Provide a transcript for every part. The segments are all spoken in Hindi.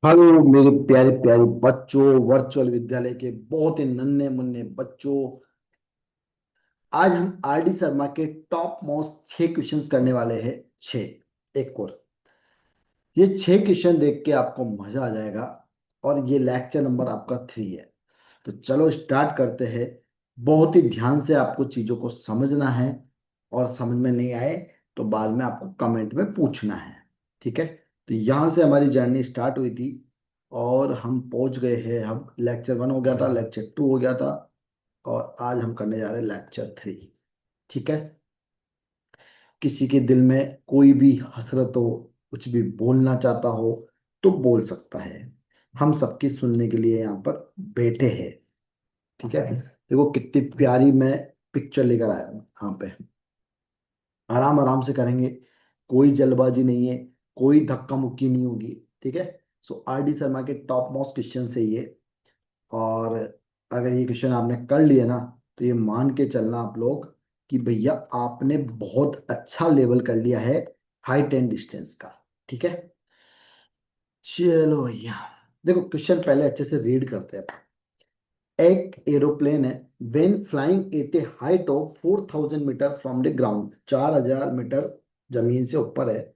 हेलो मेरे प्यारे प्यारे बच्चों, वर्चुअल विद्यालय के बहुत ही नन्हे मुन्ने बच्चों। आज हम आर डी शर्मा के टॉप मोस्ट 6 क्वेश्चंस करने वाले हैं। छह एक और। ये 6 क्वेश्चन देख के आपको मजा आ जाएगा। और ये लेक्चर नंबर आपका 3 है। तो चलो स्टार्ट करते हैं। बहुत ही ध्यान से आपको चीजों को समझना है। और समझ में नहीं आए तो बाद में आपको कमेंट में पूछना है। ठीक है। तो यहाँ से हमारी जर्नी स्टार्ट हुई थी। और हम पहुंच गए हैं। हम लेक्चर 1 हो गया था, लेक्चर 2 हो गया था। और आज हम करने जा रहे हैं लेक्चर 3। ठीक है। किसी के दिल में कोई भी हसरत हो, कुछ भी बोलना चाहता हो तो बोल सकता है। हम सबकी सुनने के लिए यहाँ पर बैठे हैं। ठीक है। देखो कितनी प्यारी मैं पिक्चर लेकर आया हूँ यहाँ पे। आराम आराम से करेंगे। कोई जल्दबाजी नहीं है। कोई धक्का मुक्की नहीं होगी। ठीक है। सो आर डी शर्मा के टॉप मोस्ट क्वेश्चन है ये। और अगर ये क्वेश्चन आपने कर लिया ना, तो ये मान के चलना आप लोग कि भैया आपने बहुत अच्छा लेवल कर लिया है हाइट एंड डिस्टेंस का। ठीक है। चलो भैया, देखो क्वेश्चन पहले अच्छे से रीड करते हैं। एक एरोप्लेन है, when flying at a height of 4000 metre from the ground, 4000 metre जमीन से ऊपर है,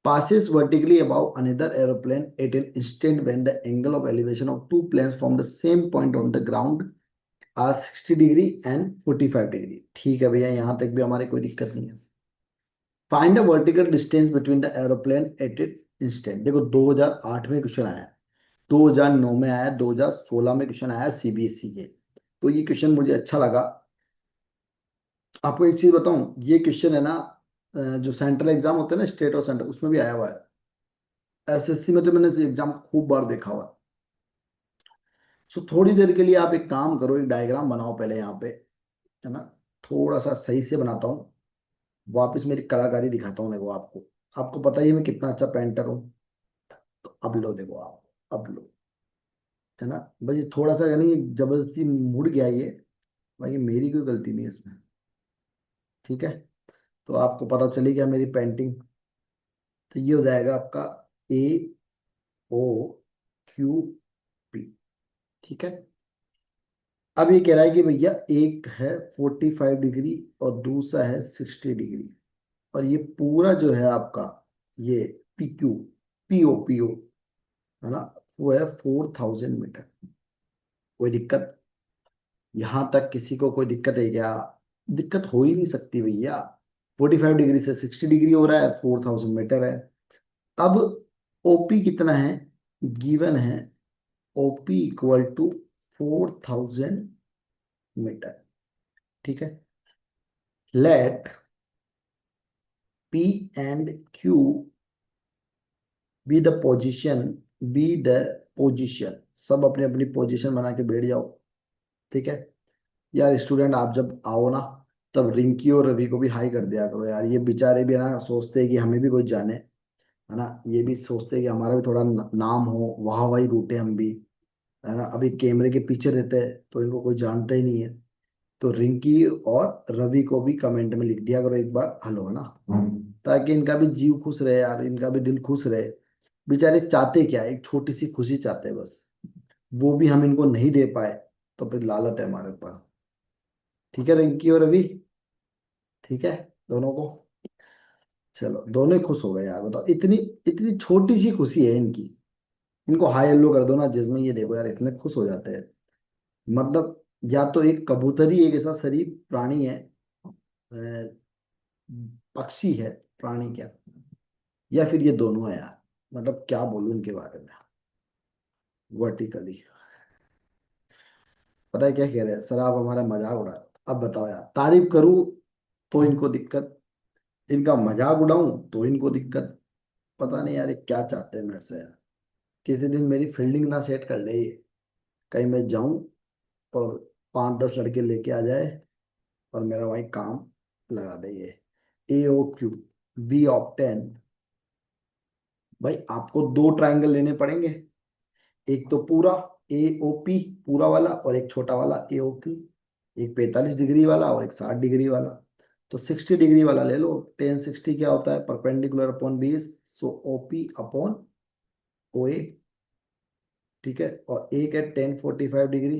passes vertically above another aeroplane at an instant when the angle of elevation of two planes from the same point on the ground are 60 degree and 45 degree. ठीक है भैया, यहाँ तक भी हमारी कोई दिक्कत नहीं है। Find the vertical distance between the aeroplane at it instant. देखो 2008 में क्वेश्चन आया, 2009 में आया, 2016 में क्वेश्चन आया सीबीएसई के। तो ये क्वेश्चन मुझे अच्छा लगा। आपको एक चीज बताऊं, ये क्वेश्चन है ना, जो सेंट्रल एग्जाम होते हैं ना, स्टेट और सेंट्रल, उसमें भी आया हुआ है। एसएससी में तो मैंने एग्जाम खूब बार देखा हुआ है। सो थोड़ी देर के लिए आप एक काम करो, एक डायग्राम बनाओ पहले यहाँ पे, है ना। थोड़ा सा सही से बनाता हूँ। वापस मेरी कलाकारी दिखाता हूँ। देखो आपको, आपको पता ही है मैं कितना अच्छा पेंटर हूँ। तो अब लो, देखो आप, अब लो, है ना। बस ये थोड़ा सा यानी जबरदस्ती मुड़ गया ये। बाकी मेरी कोई गलती नहीं है इसमें। ठीक है। तो आपको पता चली गया मेरी पेंटिंग। तो ये हो जाएगा आपका ए ओ क्यू पी। ठीक है। अब ये कह रहा है कि भैया एक है 45 डिग्री और दूसरा है 60 डिग्री। और ये पूरा जो है आपका, ये पी क्यू, पी ओ है ना, वो है 4000 मीटर। कोई दिक्कत? यहां तक किसी को कोई दिक्कत है क्या? दिक्कत हो ही नहीं सकती भैया। 45 डिग्री से 60 डिग्री हो रहा है, 4000 मीटर है। अब ओपी कितना है? गिवन है, ओपी इक्वल टू 4000 मीटर। ठीक है। Let P and Q be the position, be the position, सब अपनी अपनी पोजीशन बना के बैठ जाओ। ठीक है। यार स्टूडेंट, आप जब आओ ना, तब रिंकी और रवि को भी हाई कर दिया करो यार। ये बेचारे भी ना सोचते हैं कि हमें भी कोई जाने, है ना। ये भी सोचते हैं कि हमारा भी थोड़ा नाम हो, वाह वाही रूठे हम भी, है ना। अभी कैमरे के पीछे रहते हैं तो इनको कोई जानता ही नहीं है। तो रिंकी और रवि को भी कमेंट में लिख दिया करो एक बार हेलो, है ना। ताकि इनका भी जीव खुश रहे यार, इनका भी दिल खुश रहे। बेचारे चाहते क्या है, एक छोटी सी खुशी चाहते हैं बस। वो भी हम इनको नहीं दे पाए तो फिर लालत है हमारे ऊपर। ठीक है रिंकी और रवि, ठीक है दोनों को। चलो दोनों ही खुश हो गए यार। बताओ, इतनी इतनी छोटी सी खुशी है इनकी। इनको हाई हेलो कर दो ना, जिसमें ये देखो यार इतने खुश हो जाते हैं। मतलब या तो एक कबूतर ही एक ऐसा शरीफ प्राणी है, अ, पक्षी है, प्राणी क्या, या फिर ये दोनों है यार। मतलब क्या बोलूं इनके बारे में। वर्टिकली, पता है क्या कह रहे हैं सर, आप हमारा मजाक उड़ा रहे हो। अब बताओ यार, तारीफ करूं तो इनको दिक्कत, इनका मजाक उड़ाऊं तो इनको दिक्कत। पता नहीं यार ये क्या चाहते हैं मेरे से यार। किसी दिन मेरी फील्डिंग ना सेट कर ले ये, कहीं मैं जाऊं और 5-10 लड़के लेके आ जाए और मेरा वही काम लगा दे ये। ए ओ क्यू बी ऑप्टेन। भाई आपको दो ट्रायंगल लेने पड़ेंगे। एक तो पूरा ए ओ पी पूरा वाला, और एक छोटा वाला ए ओ क्यू। एक 45 डिग्री वाला और एक 60 डिग्री वाला। तो 60 डिग्री वाला ले लो। 1060 क्या होता है? Perpendicular upon base. So O P upon O A. ठीक है, और एक है 1045 डिग्री।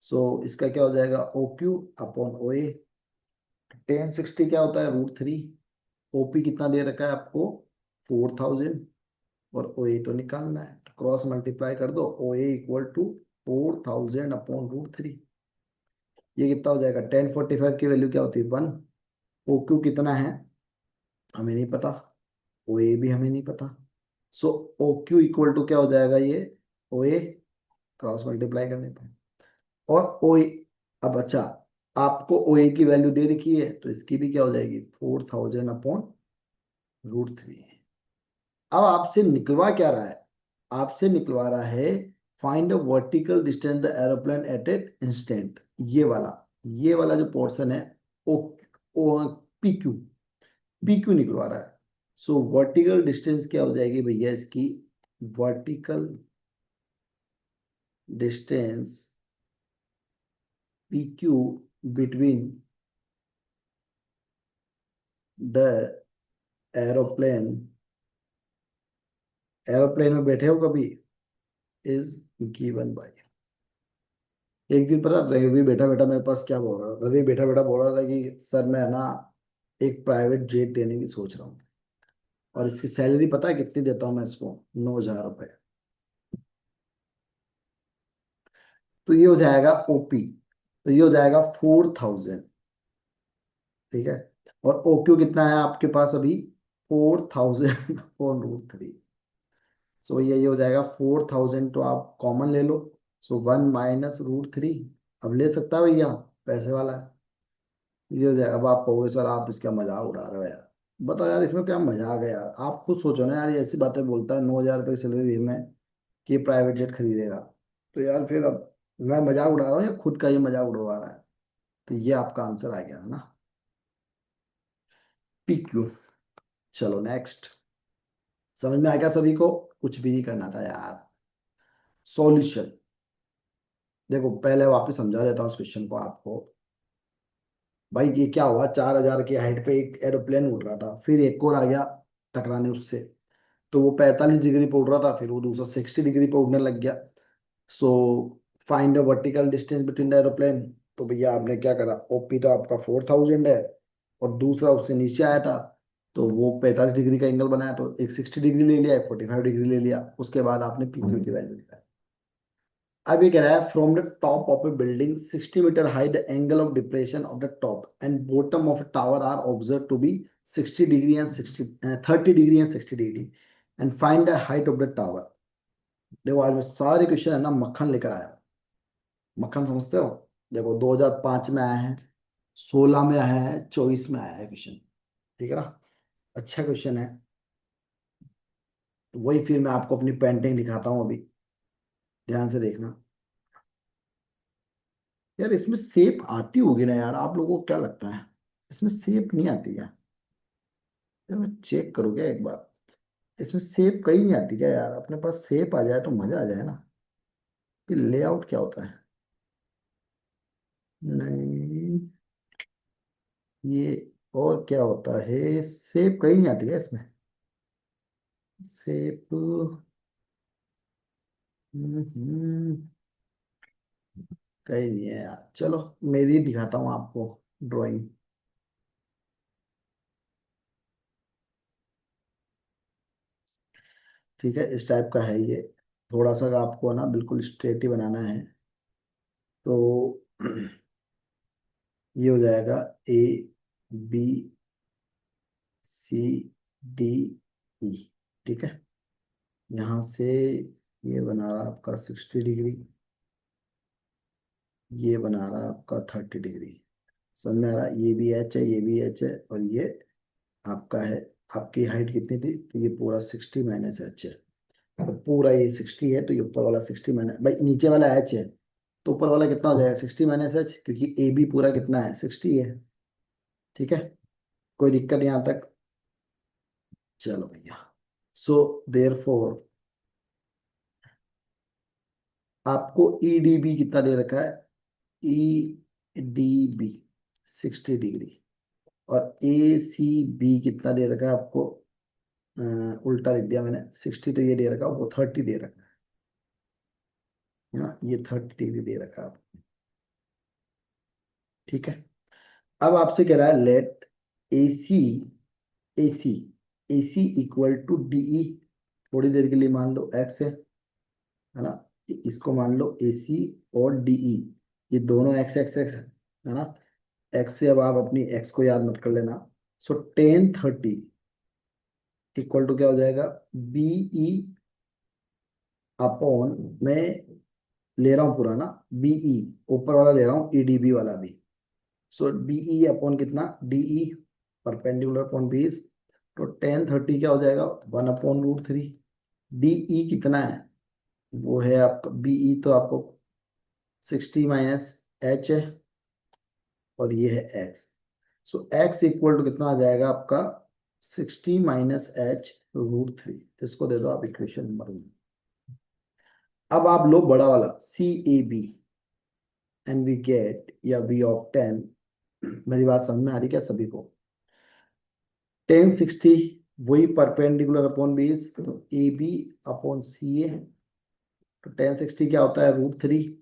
सो इसका क्या हो जाएगा, ओ क्यू अपॉन ओ ए। 1060 क्या होता है, √3। ओपी कितना दे रखा है आपको, 4000, और ओ ए तो निकालना है, तो क्रॉस मल्टीप्लाई कर दो, ओ ए इक्वल टू 4000 अपॉन √3। ये कितना हो जाएगा, 1045 की वैल्यू क्या होती है, 1। ओ क्यू कितना है हमें नहीं पता, ओ ए भी हमें नहीं पता। सो ओ क्यू इक्वल टू क्या हो जाएगा, ये ओ ए, क्रॉस मल्टीप्लाई करने पर, और ओ ए। अब अच्छा, आपको ओ ए की वैल्यू दे रखी है, तो इसकी भी क्या हो जाएगी, 4000 अपॉन √3। अब आपसे निकलवा क्या रहा है, आपसे निकलवा रहा है find the vertical distance the aeroplane at at instant. ये वाला जो पोर्शन है, O O P Q, P Q निकलवा रहा है। सो वर्टिकल डिस्टेंस क्या हो जाएगी भैया इसकी, vertical distance P Q between the aeroplane, aeroplane में बैठे हो कभी, इज गिवन बाय। एक दिन पता रवि बैठा बैठा मेरे पास क्या बोल रहा था, रवि बैठा बैठा बोल रहा था कि सर मैं ना एक प्राइवेट जेट लेने की सोच रहा हूँ, और इसकी सैलरी पता है कितनी देता हूँ मैं इसको, 9000 रुपये। तो ये हो जाएगा ओपी, तो ये हो जाएगा 4000। ठीक है, और ओ क्यू कितना है आपके पास अभी, 4000 और √3। सो ये हो जाएगा 4000, तो आप कॉमन ले लो। सो 1 - √3, अब ले सकता है भैया, पैसे वाला है। ये हो जाएगा। अब आप कहोगे सर आप इसका मजाक उड़ा रहे हो यार, बताओ यार इसमें क्या मजाक है यार, आप खुद सोचो ना यार, ये ऐसी बातें बोलता है, 9000 रुपये सैलरी में कि प्राइवेट जेट खरीदेगा। तो यार फिर अब मैं मजाक उड़ा रहा हूँ या खुद का ये मजाक उड़वा रहा है, तो ये आपका आंसर आ गया है ना, पी क्यू। चलो नेक्स्ट, समझ में आ गया सभी को, कुछ भी नहीं करना था यार। सॉल्यूशन, देखो पहले वापस समझा देता हूँ इस क्वेश्चन को आपको। भाई ये क्या हुआ, 4000 की हाइट पे एक एरोप्लेन उड़ रहा था, फिर एक और आ गया टकराने उससे, तो वो 45 डिग्री पे उड़ रहा था, फिर वो दूसरा 60 डिग्री पे उड़ने लग गया। So find the vertical distance between the aeroplane. तो भैया आपने क्या करा, ओपी तो आपका 4000 है, और दूसरा उससे नीचे आया था, तो वो 45 डिग्री का एंगल बनाया, तो एक 60 डिग्री ले लिया, एक 45 डिग्री ले लिया, उसके बाद आपने पी क्यू की वैल्यू निकाली। अब ये कह रहा है from the top of a building 60 metre high the angle of depression of the top and bottom of tower are observe to be 60 degree and 30 degree and 60 degree, and find the height of the tower. देखो आज मैं सारे क्वेश्चन है ना मक्खन लेकर आया हूँ। मक्खन समझते हो, देखो 2005 में आया है, 16 में आया है, 24 में आया है क्वेश्चन। ठीक है ना, अच्छा क्वेश्चन है। तो वही फिर मैं आपको अपनी पेंटिंग दिखाता हूँ अभी, ध्यान से देखना। यार इसमें सेप आती होगी ना यार, आप लोगों को क्या लगता है, इसमें सेप नहीं आती क्या, यार मैं चेक करूँ क्या एक बार, इसमें सेप कहीं नहीं आती क्या यार, अपने पास सेप आ जाए तो मजा आ जाए ना। ये लेआउट क्या होता है, नहीं ये, और क्या होता है, सेप कहीं नहीं आती है इसमें, सेप। हम्म, कहीं नहीं है यार, चलो मेरी दिखाता हूँ आपको ड्राइंग। ठीक है, इस टाइप का है ये, थोड़ा सा आपको ना बिल्कुल स्ट्रेट ही बनाना है। तो ये हो जाएगा A B C D E. ठीक है, यहाँ से ये बना रहा आपका 60 डिग्री, ये बना रहा आपका 30 डिग्री। समझ में आ रहा, ये भी एच है, ये भी एच है, और ये आपका है। आपकी हाइट कितनी थी, तो ये पूरा 60 - एच है, तो पूरा ये 60 है, तो ये ऊपर वाला 60 भाई नीचे वाला एच है, तो ऊपर वाला कितना हो जाएगा, 60 - एच, क्योंकि ए बी पूरा कितना है, 60 है। ठीक है, कोई दिक्कत यहाँ तक, चलो भैया। सो देयर फोर आपको ई डी बी कितना दे रखा है, ई डी बी 60 डिग्री, और ए सी बी कितना दे रखा है आपको, उल्टा लिख दिया मैंने, 60 तो ये दे रखा है, वो 30 दे रखा है। है ना, ये 30 डिग्री दे रखा है आपको। ठीक है, अब आपसे कह रहा है let A C A C A C equal to DE. थोड़ी देर के लिए मान लो एक्स है ना, इसको मान लो ए सी और डीई, ये दोनों एक्स एक्स एक्स है ना। एक्स से अब आप अपनी एक्स को याद मत कर लेना। सो 1030 इक्वल टू क्या हो जाएगा, बीई अपॉन, मैं ले रहा हूँ पूरा ना, बीई ऊपर वाला ले रहा हूँ, ईडीबी वाला भी। सो बीई अपॉन कितना, डीई परपेंडिकुलर अपॉन बेस। तो 1030 क्या हो जाएगा, 1/√3। डीई कितना है, वो है आपका बीई तो आपको 60 - h है, और ये है X. So X equal to कितना आ जाएगा आपका, 60 - h√3। इसको दे दो आप इक्वेशन नंबर 1। अब आप लो बड़ा वाला C A B, and we get या वी ऑब्टेन, मेरी बात समझ में आ रही क्या सभी को, 1060 वही परपेंडिकुलर अपॉन बेस, तो ए बी अपॉन सी ए। तो 1060 क्या होता है, √3,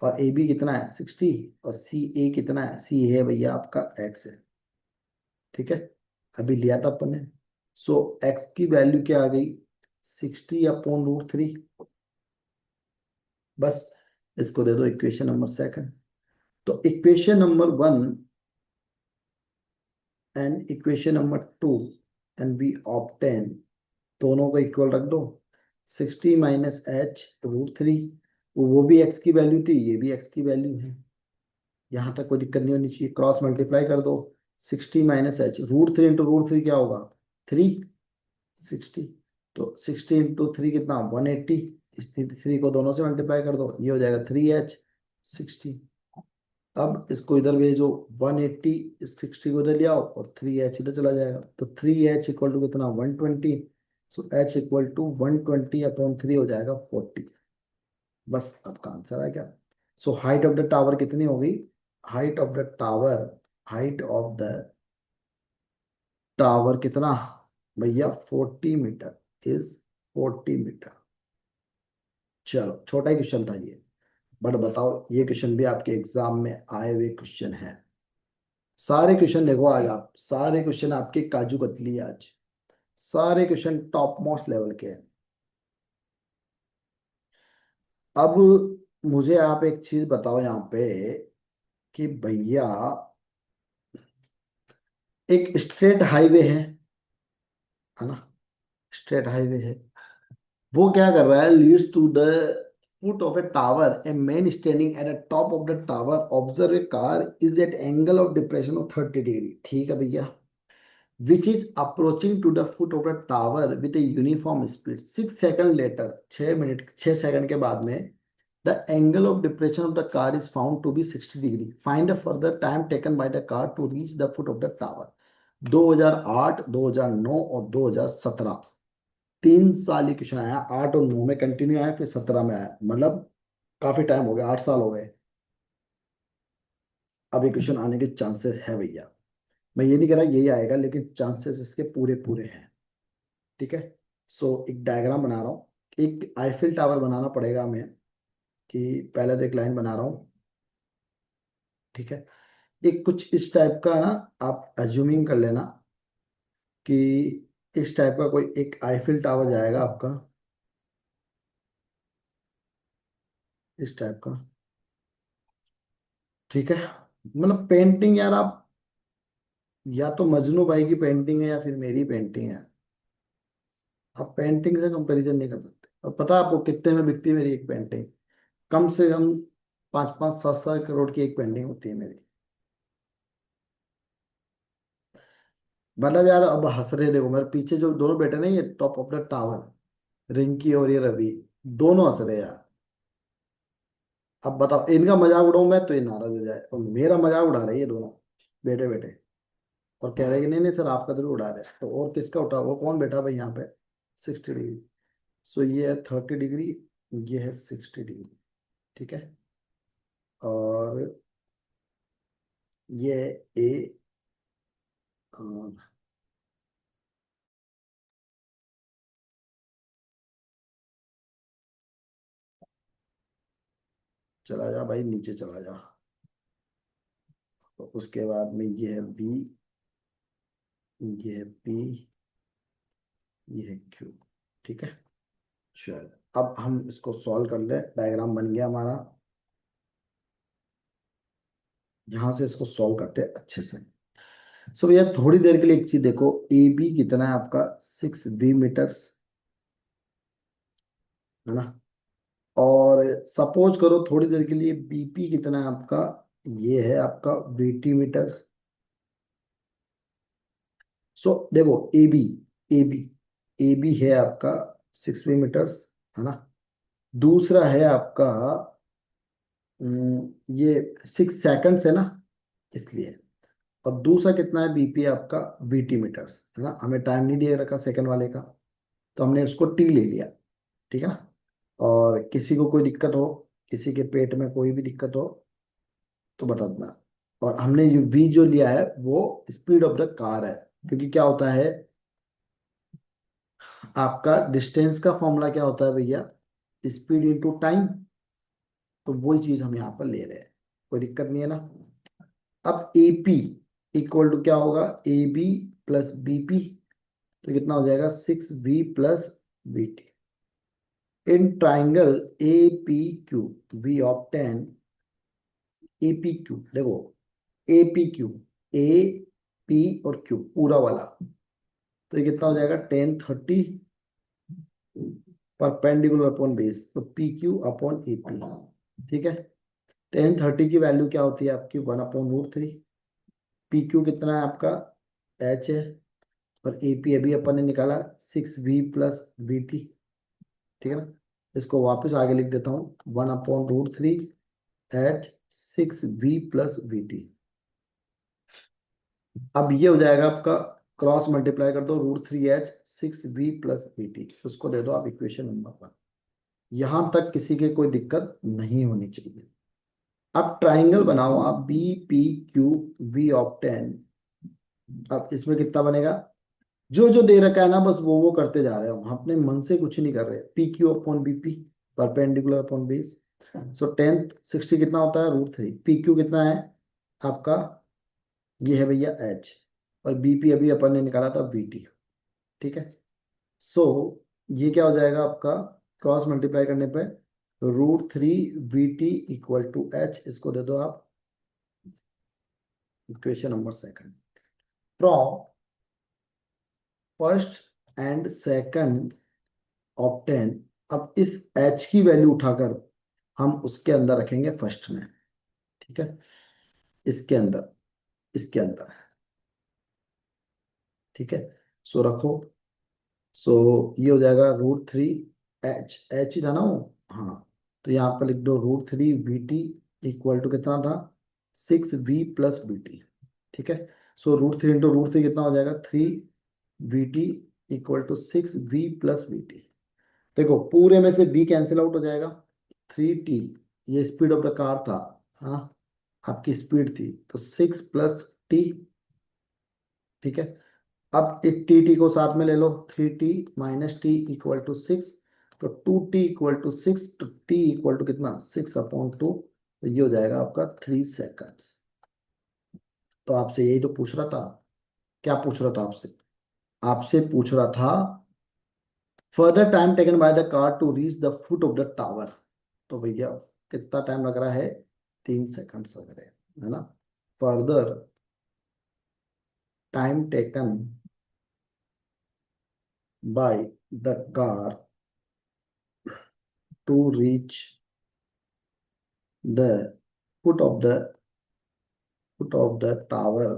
और ए बी कितना है 60, और सी ए कितना है, सी है भैया आपका एक्स है। ठीक है, अभी लिया था अपन ने। सो एक्स की वैल्यू क्या आ गई, 60/√3। बस इसको दे दो इक्वेशन नंबर 2। तो equation number 1 and equation number 2, and we obtain, दोनों को इक्वल रख दो। 60 - h√3, वो भी एक्स की वैल्यू थी, ये भी एक्स की वैल्यू है, यहां तक कोई दिक्कत नहीं होनी चाहिए। क्रॉस मल्टीप्लाई कर दो, 60 - h√3 इंटू √3 क्या होगा, 360। तो 60 × 3 कितना, 180। इस 3 को दोनों से मल्टीप्लाई कर दो, ये हो जाएगा 3h60। अब इसको इधर भेजो, 180 इस 60 को इधर ले आओ, और 3h इधर चला जाएगा, तो 3h इक्वल टू कितना, 120। सो h इक्वल टू 120/3 हो जाएगा 40। बस आपका आंसर है क्या। So height of the tower कितनी होगी, height of the tower, height of the tower कितना भैया, 40 मीटर, इज 40 मीटर। चलो छोटा ही क्वेश्चन था ये, बट बताओ ये क्वेश्चन भी आपके एग्जाम में आए हुए क्वेश्चन है। सारे क्वेश्चन देखो आज, आप सारे क्वेश्चन आपके काजू कतली है आज, सारे क्वेश्चन टॉप मोस्ट लेवल के हैं। अब मुझे आप एक चीज बताओ यहाँ पे कि भैया, एक स्ट्रेट हाईवे है ना, स्ट्रेट हाईवे है, वो क्या कर रहा है, leads to the foot of a tower, a man standing at the top of the tower observe a car is at angle of depression of 30 degree। ठीक है भैया, which is approaching to the foot of the tower with a uniform speed। 6 second later, 6 minute 6 second के बाद में, the angle of depression of the car is found to be 60 degree। find the further time taken by the car to reach the foot of the tower। 2008, 2009 और 2017, 3 साल ये क्वेश्चन आया, 8 और 9 में कंटिन्यू आया, फिर 17 में आया, मतलब काफी टाइम हो गया, 8 साल हो गए। अब ये क्वेश्चन आने के चांसेस है भैया, मैं ये नहीं कह रहा यही आएगा, लेकिन चांसेस इसके पूरे पूरे हैं। ठीक है, सो एक डायग्राम बना रहा हूँ, एक आईफिल टावर बनाना पड़ेगा हमें, कि पहले तो एक लाइन बना रहा हूँ। ठीक है, एक कुछ इस टाइप का ना, आप अज्यूमिंग कर लेना कि इस टाइप का कोई एक आईफिल टावर जाएगा आपका, इस टाइप का। ठीक है, मतलब पेंटिंग यार आप, या तो मजनू भाई की पेंटिंग है या फिर मेरी पेंटिंग है, आप पेंटिंग से कंपैरिजन नहीं कर सकते। और पता है आपको कितने में बिकती है मेरी एक पेंटिंग, कम से कम 5-5, 7-7 करोड़ की एक पेंटिंग होती है मेरी। मतलब यार अब हंस रहे, देखो मेरे पीछे जो दोनों बैठे ना, ये top of the tower, Rinki और ये रवि, दोनों हंस रहे यार। अब बताओ इनका मजाक उड़ाऊं मैं तो ये नाराज हो जाए, और मेरा मजाक उड़ा रहे हैं ये दोनों बैठे बैठे, और कह रहे हैं कि नहीं नहीं सर आपका जरूर उड़ा रहे हैं। तो और किसका उठा, वो कौन बैठा भाई यहाँ पे, 60 डिग्री। सो ये है 30 डिग्री, ये है 60 डिग्री। ठीक है, और ये ए, चला जा भाई, नीचे चला जा। तो उसके बाद में ये है बी, ये है पी, ये है क्यू। ठीक है, चलो अब हम इसको सॉल्व कर ले। डायग्राम बन गया हमारा, यहां से इसको सॉल्व करते हैं अच्छे से। सो भैया थोड़ी देर के लिए एक चीज देखो, ए बी कितना है आपका 6 b मीटर्स, है ना। और सपोज करो थोड़ी देर के लिए बीपी कितना है आपका, ये है आपका 20 मीटर। सो देखो A B, A B, A B है आपका 6 मीटर्स, है ना। दूसरा है आपका ये 6 सेकंड्स है ना, इसलिए। और दूसरा कितना है बीपी आपका 20 मीटर्स, है ना। हमें टाइम नहीं दिया रखा सेकंड वाले का, तो हमने उसको टी ले लिया। ठीक है ना। और किसी को कोई दिक्कत हो, किसी के पेट में कोई भी दिक्कत हो तो बता देना। और हमने वी जो लिया है वो स्पीड ऑफ द कार है, क्योंकि क्या होता है आपका डिस्टेंस का फॉर्मूला क्या होता है भैया, स्पीड इंटू टाइम। तो वही चीज हम यहाँ पर ले रहे हैं, कोई दिक्कत नहीं है ना। अब एपी इक्वल टू क्या होगा, ए बी प्लस बीपी, तो कितना हो जाएगा 6v+bt। In triangle A P Q we obtain A P Q, देखो A P Q, A P और क्यू पूरा वाला, तो ये कितना हो जाएगा 1030 परपेंडिकुलर अपॉन बेस, तो P Q upon A P. ठीक है, 1030 की वैल्यू क्या होती है आपकी 1/√3। पी क्यू कितना है आपका एच है, और ए पी अभी अपन ने निकाला 6v+bt। ठीक है ना, इसको वापस आगे लिख देता हूँ 1/√3 एच 6v+bt। अब ये हो जाएगा आपका, क्रॉस मल्टीप्लाई कर दो √3h 6v+bt, उसको दे दो आप इक्वेशन नंबर 1। यहां तक किसी के कोई दिक्कत नहीं होनी चाहिए। अब ट्राइंगल बनाओ आप B P Q we obtain. अब इसमें कितना बनेगा, जो जो दे रखा है ना बस वो करते जा रहे हो, हम अपने मन से कुछ नहीं कर रहे। P Q upon B P perpendicular upon base, so 1060 कितना होता है √3। पी क्यू कितना है आपका, ये है भैया एच, और बीपी अभी अपन ने निकाला था बीटी। ठीक है, सो ये क्या हो जाएगा आपका, क्रॉस मल्टीप्लाई करने पे √3 V T equal to H, इसको दे दो आप equation number 2। From first and second obtain, अब इस एच की वैल्यू उठाकर हम उसके अंदर रखेंगे फर्स्ट में। ठीक है, इसके अंदर, इसके अंदर। ठीक है, सो रखो। सो ये हो जाएगा √3 एच, एच ही था ना वो, हाँ। तो यहाँ पर लिख दो √3 वी टी इक्वल टू कितना था 6v+bt। ठीक है, सो √3 इंटू √3 कितना हो जाएगा 3v t equal to 6v+bt। देखो पूरे में से b कैंसिल आउट हो जाएगा, 3t, ये स्पीड ऑफ द कार था, हाँ आपकी स्पीड थी, तो 6+t। ठीक है, अब एक टी टी को साथ में ले लो, 3t-t इक्वल टू 6, तो 2t इक्वल टू 6, तो t इक्वल टू कितना 6/2, तो ये हो जाएगा आपका 3 सेकंड्स। तो आपसे यही तो पूछ रहा था, क्या पूछ रहा था आपसे, आपसे पूछ रहा था further time taken by the car to reach the foot of the tower. तो भैया कितना टाइम लग रहा है, 3 सेकंड्स लग रहे हैं, है ना। Further time taken by the car to reach the foot of the foot of the tower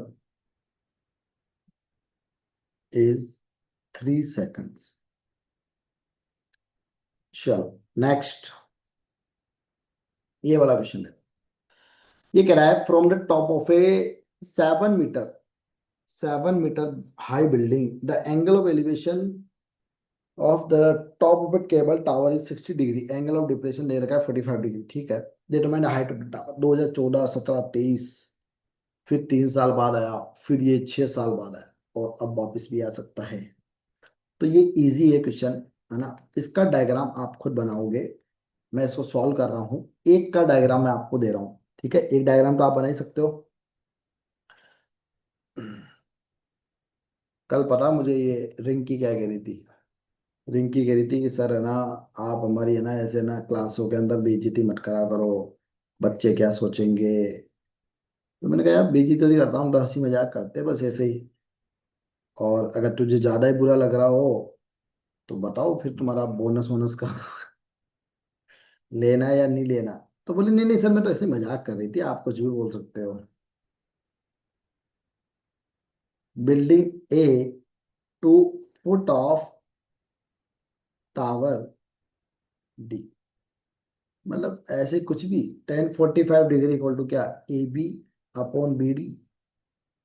is 3 seconds। चलो नेक्स्ट, ये वाला क्वेश्चन है। ये कह रहा है from the top of a 7 metre, 7 metre high building the angle of elevation of the top of the cable tower is 60 degree, angle of depression दे रखा है 45 डिग्री। ठीक है, determine height of the tower. 2014, 17, 23, फिर 3 साल बाद आया, फिर ये 6 साल बाद आया, और अब वापस भी आ सकता है। तो ये इजी है क्वेश्चन, है ना। इसका डायग्राम आप खुद बनाओगे, मैं इसको सॉल्व कर रहा हूँ, एक का डायग्राम मैं आपको दे रहा हूँ, ठीक है। एक डायग्राम तो आप बना ही सकते हो। कल पता मुझे ये रिंकी क्या कह रही थी, रिंकी कह रही थी कि सर है ना, आप हमारी है ना ऐसे ना क्लासों के अंदर बेइज्जती मत करा करो, बच्चे क्या सोचेंगे। तो मैंने कहा यार बेइज्जती तो नहीं करता हूँ, तो हंसी मजाक करते हैं बस ऐसे ही। और अगर तुझे ज्यादा ही बुरा लग रहा हो तो बताओ, फिर तुम्हारा बोनस वोनस का लेना है या नहीं लेना। तो बोले नहीं नहीं सर, मैं तो ऐसे मजाक कर रही थी, आप कुछ भी बोल सकते हो। Building A, 2 foot of tower D, मतलब ऐसे कुछ भी। 1045 डिग्री इक्वल टू क्या, A B upon B D.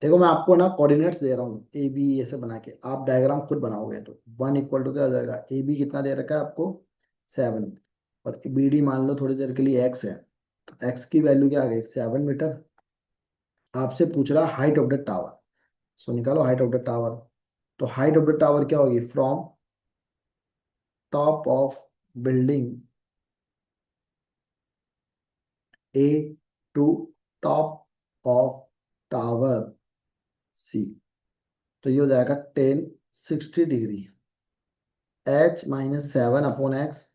देखो मैं आपको ना कोऑर्डिनेट्स दे रहा हूँ ए बी ऐसे बना के, आप डायग्राम खुद बनाओगे तो 1 इक्वल टू क्या हो जाएगा, ए बी कितना दे रखा है आपको, 7, और बी डी मान लो थोड़ी देर के लिए एक्स है, तो एक्स की वैल्यू क्या आ गई, 7 मीटर। आपसे पूछ रहा height of the tower, so निकालो हाइट ऑफ द टावर। तो हाइट ऑफ द टावर क्या होगी, from top of building A to top of tower C, तो ये हो जाएगा 1060 degree. H minus 7 upon x,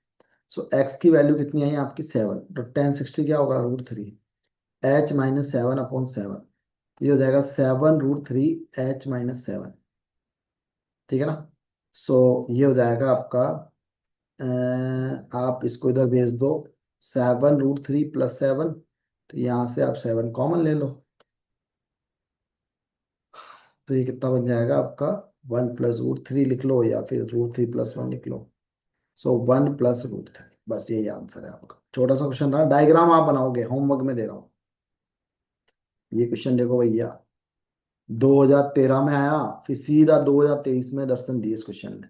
so x की वैल्यू कितनी आई आपकी 7, तो 1060 क्या होगा, √3। एच माइनस 7 अपॉन 7, ये हो जाएगा 7 √3 H-7, ठीक है ना। सो ये हो जाएगा आपका, आप इसको इधर भेज दो, 7 √3 प्लस 7, तो यहाँ से आप 7 कॉमन ले लो, तो ये कितना बन जाएगा आपका, 1 प्लस √3 लिख लो, या फिर √3 प्लस 1 लिख लो। सो 1 प्लस √3, बस यही आंसर है आपका। छोटा सा क्वेश्चन रहा, डायग्राम आप बनाओगे, होमवर्क में दे रहा हूँ। ये क्वेश्चन देखो भैया, 2013 में आया, फिर सीधा 2023 में दर्शन दिए इस क्वेश्चन ने,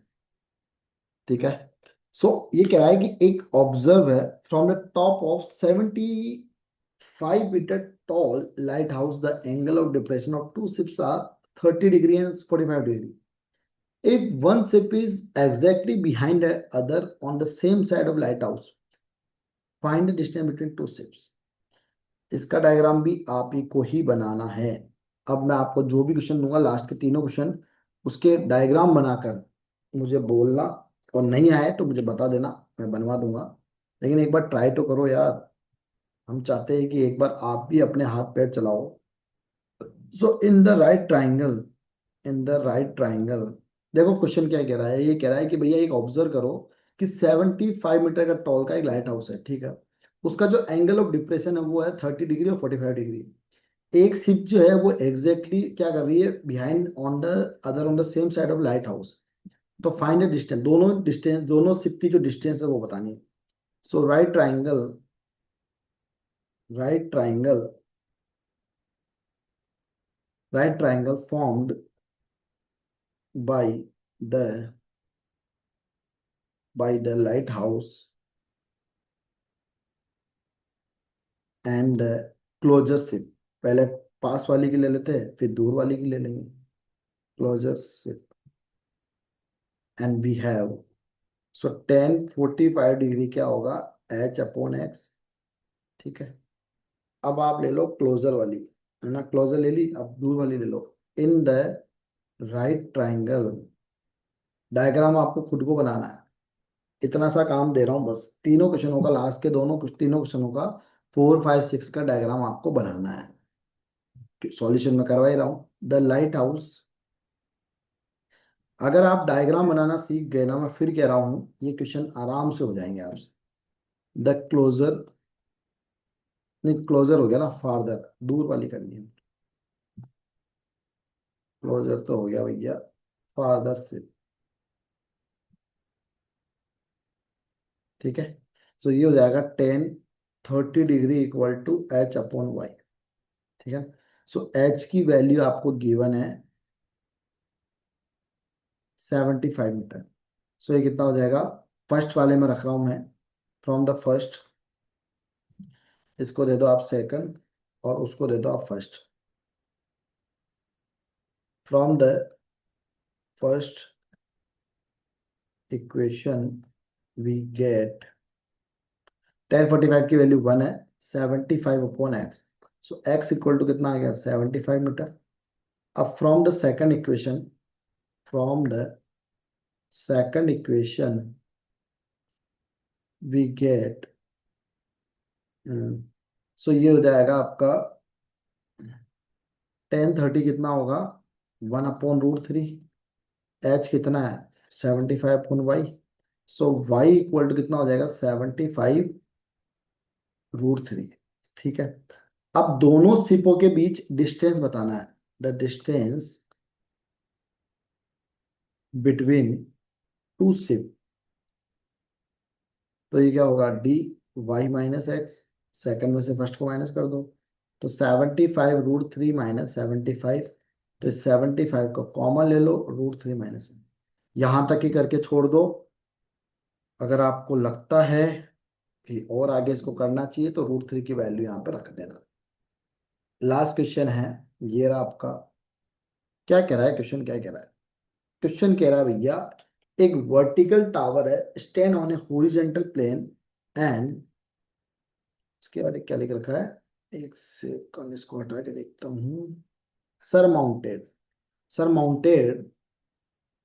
ठीक है। सो ये कह रहा है कि एक ऑब्जर्व है, from the top of 75 metre tall lighthouse, the angle of depression of two ships are 30 degree and 45 degree. If one ship is exactly behind the other on the same side of lighthouse, find the distance between two ships. इसका डायग्राम भी आप ही को ही बनाना है। अब मैं आपको जो भी क्वेश्चन दूंगा, लास्ट के तीनों क्वेश्चन, उसके डायग्राम बनाकर मुझे बोलना, और नहीं आए तो मुझे बता देना, मैं बनवा दूंगा। लेकिन एक बार ट्राई तो करो यार, हम चाहते हैं कि एक बार आप भी अपने हाथ पैर चलाओ। So in the right triangle, in the right triangle, देखो क्वेश्चन क्या कह रहा है, ये कह रहा है कि भैया एक ऑब्जर्व करो कि 75 मीटर का टॉल का एक लाइट हाउस है, ठीक है। उसका जो एंगल ऑफ डिप्रेशन है वो है 30 डिग्री और 45 डिग्री। एक शिप जो है वो एग्जैक्टली exactly क्या कर रही है, behind on the other on the same side of lighthouse. तो फाइंड द डिस्टेंस, दोनों डिस्टेंस, दोनों शिप की जो डिस्टेंस है वो बतानी है। So right triangle, right triangle, right triangle formed by the lighthouse and the closer ship, पहले पास वाली की ले लेते हैं, फिर दूर वाली की ले लेंगे, closer ship, and we have, so 1045 degree क्या होगा, H/X, ठीक है। अब आप ले लो क्लोजर वाली, है ना, क्लोजर ले ली, अब दूर वाली ले लो। In the right triangle, diagram आपको खुद को बनाना है, इतना सा काम दे रहा हूँ बस। तीनों क्वेश्चनों का, लास्ट के दोनों तीनों क्वेश्चनों का 4, 5, 6 का डायग्राम आपको बनाना है, सॉल्यूशन में करवा ही रहा हूँ। द लाइट हाउस, अगर आप डायग्राम बनाना सीख गए ना, मैं फिर कह रहा हूँ ये क्वेश्चन आराम से हो जाएंगे आपसे। द क्लोजर, नहीं क्लोजर हो गया ना, फार्दर, दूर वाली करनी है। क्लोजर तो हो गया भैया, फार्दर से, ठीक है। तो ये हो जाएगा 1030 डिग्री इक्वल टू H/Y, ठीक है। सो H की वैल्यू आपको गिवन है 75 मीटर। सो ये कितना हो जाएगा, फर्स्ट वाले में रख रहा हूं मैं, फ्रॉम द फर्स्ट, इसको दे दो आप सेकंड, और उसको दे दो आप first. From the first equation we get 1045 की वैल्यू 1 है, 75/x। So x equal to कितना आ गया, 75 मीटर। अब from the second equation we get, so ये हो जाएगा आपका 1030 कितना होगा, 1/√3। एच कितना है, 75/y। So Y equal to कितना हो जाएगा, 75√3। ठीक है। अब दोनों सिपों के बीच डिस्टेंस बताना है, the distance between two ship. तो ये क्या होगा, dy-x, सेकंड में से फर्स्ट को माइनस कर दो, तो 75√3 माइनस 75। तो 75 को कॉमन ले लो, √3 माइनस, यहां तक ही करके छोड़ दो। अगर आपको लगता है कि और आगे इसको करना चाहिए तो √3 की वैल्यू यहाँ पे रख देना। लास्ट क्वेश्चन है, ये रहा आपका। क्या कह रहा है क्वेश्चन, क्या कह रहा है क्वेश्चन, कह रहा है भैया एक वर्टिकल टावर है, stand on a horizontal plane and, उसके बाद क्या लिख रखा है, एक सेकंड इसको हटा के देखता हूँ। Surmounted, surmounted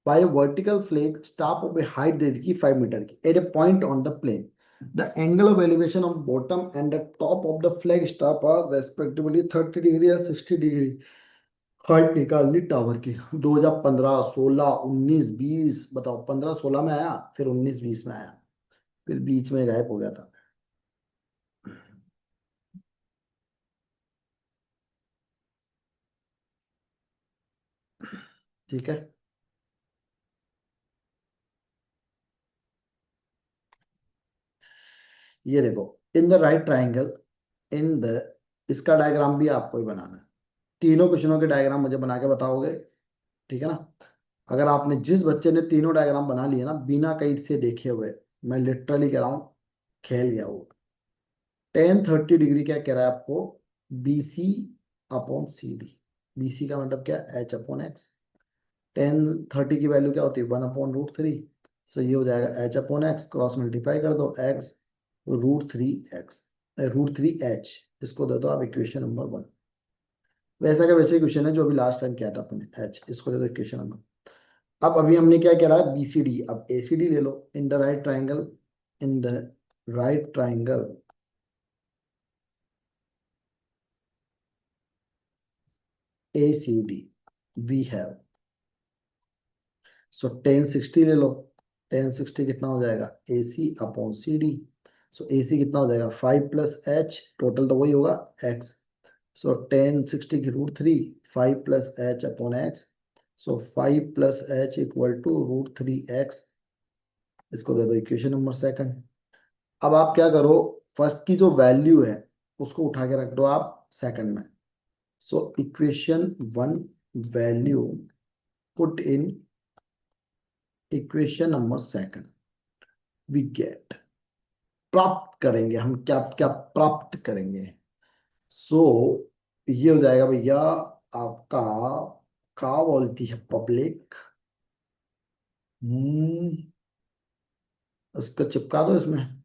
by a vertical flag staff of a height दे दी की 5 मीटर की, at a point on the plane. The angle of elevation of bottom and the top of the flag staff are respectively 30 degree या 60 डिग्री। हाइट निकालनी टावर की, 2015, 16, 19, 20, बताओ। 15 16 में आया, फिर 19 20 में आया, फिर बीच में गायब हो गया था। ठीक है, ये देखो, इन the right triangle, in the, इसका डायग्राम भी आपको ही बनाना है। तीनों क्वेश्चनों के डायग्राम मुझे बना के बताओगे, ठीक है ना। अगर आपने, जिस बच्चे ने तीनों डायग्राम बना लिए ना बिना कहीं से देखे हुए, मैं लिटरली कह रहा हूँ खेल गया वो। 1030 डिग्री क्या कह रहा है आपको, BC/CD। BC का मतलब क्या, H/x। 1030 की वैल्यू क्या होती है, 1/√3। सो ये हो जाएगा H/x, क्रॉस मल्टीप्लाई कर दो, x √3x, √3h। इसको दे दो आप इक्वेशन नंबर 1। वैसा का वैसे क्वेश्चन है जो अभी लास्ट टाइम किया था अपने, h इसको दे दो इक्वेशन नंबर। अब अभी हमने क्या करा है, BCD, अब ACD ले लो। In the right triangle, in the right triangle ACD we have, so 1060 ले लो। 1060 कितना हो जाएगा, AC/CD। सो AC कितना हो जाएगा, 5 + h, टोटल तो वही होगा x। सो 1060 की √3, 5 + h/x। So 5 + h equal to √3x। इसको दे दो इक्वेशन नंबर सेकंड। अब आप क्या करो, फर्स्ट की जो वैल्यू है उसको उठा के रख दो आप सेकंड में। So equation 1 value put in equation number second, we get, प्राप्त करेंगे हम, क्या क्या प्राप्त करेंगे। सो ये हो जाएगा भैया आपका, क्या बोलती है पब्लिक, उसको चिपका दो इसमें।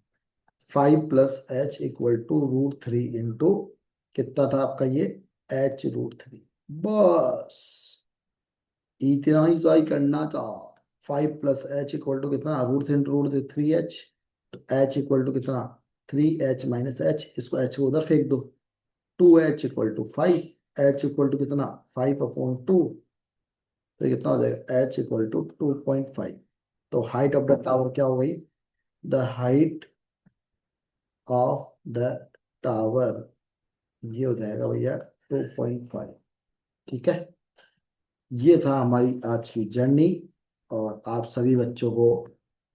5 + h इक्वल टू √3 इंटू, कितना था आपका ये, h√3। बस इतना ही सही करना था। 5 + h इक्वल टू कितना, √3 इंटू √3 3h। तो h इक्वल टू कितना, 3h माइनस h, इसको h को उधर फेंक दो। 2h equal to 5, h equal to कितना, 5/2। तो ये कितना हो जाएगा, h इक्वल टू 2.5। तो हाइट ऑफ द टावर क्या हो गई, the height of the tower, ये हो जाएगा भैया 2.5। ठीक है, ये था हमारी आज की जर्नी। और आप सभी बच्चों को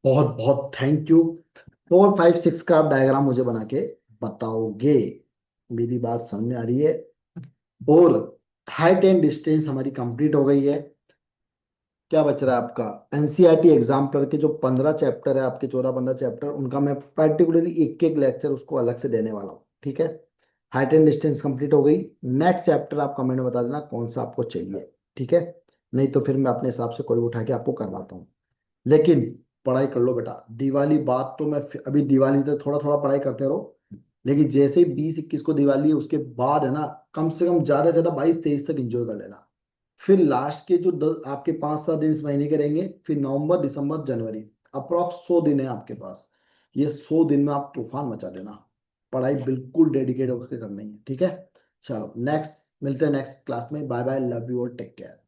बहुत बहुत थैंक यू। 4 5 6 का आप डायग्राम मुझे बना के बताओगे, मेरी बात समझ में आ रही है। और हाइट एंड डिस्टेंस हमारी कंप्लीट हो गई है। क्या बच रहा है आपका, एनसीईआरटी एग्जाम्पलर के जो 15 चैप्टर है आपके, 14 15 चैप्टर, उनका मैं पर्टिकुलरली एक एक लेक्चर उसको अलग से देने वाला हूँ। ठीक है, हाइट एंड डिस्टेंस कंप्लीट हो गई। नेक्स्ट चैप्टर आप कमेंट में बता देना कौन सा आपको चाहिए, ठीक है। नहीं तो फिर मैं अपने हिसाब से कोई उठा के आपको करवाता हूँ। लेकिन पढ़ाई कर लो बेटा। दिवाली बाद तो मैं अभी दिवाली तक थोड़ा थोड़ा पढ़ाई करते रहो, लेकिन जैसे ही 20-21 को दिवाली है उसके बाद है ना, कम से कम ज्यादा से ज्यादा 22-23 तक एंजॉय कर लेना। फिर लास्ट के जो आपके 5-7 दिन इस महीने के रहेंगे, फिर नवंबर दिसंबर जनवरी, अप्रॉक्स 100 दिन है आपके पास। ये 100 दिन में आप तूफान मचा देना। पढ़ाई बिल्कुल डेडिकेट होकर करनी है, ठीक है। चलो नेक्स्ट, मिलते हैं नेक्स्ट क्लास में। बाय बाय, लव यू और टेक केयर।